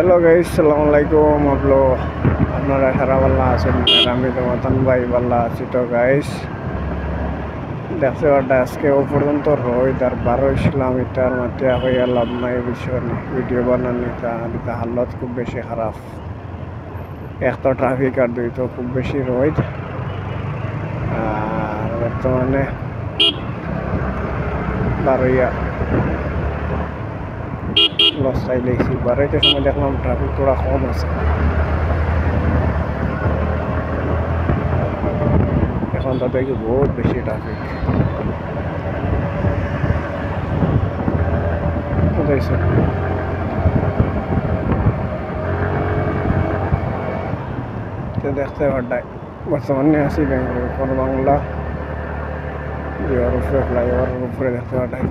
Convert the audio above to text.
hello guys अस्सलाम वालेकुम आप लोग আপনারা সারা বাল্লা আছেন আমি তো মতন ভাই বাল্লা আছি তো গাইস দেখতে পারটা আজকে ও পর্যন্ত রোহিত আর 12 ইসলাম ইটার মধ্যে হয়ে লাভ নাই বিষয় ভিডিও বানানি তা হালত খুব বেশি খারাপ এক তো ট্রাফিক আর দুই তো খুব বেশি রোহিত আর বর্তমানে 12 লস চাইলেছি 12টার সময় দেখলাম ট্রাফিক थोड़ा কম আছে এখন তো দেখি বহুত বেশি ট্রাফিক বুঝাইছে তো দেখতে পারটাই বর্তমানে আছি বেঙ্গলোর কোন বাংলা জিওর উপরে ফ্লাইওভারের উপরে দেখতে পারটাই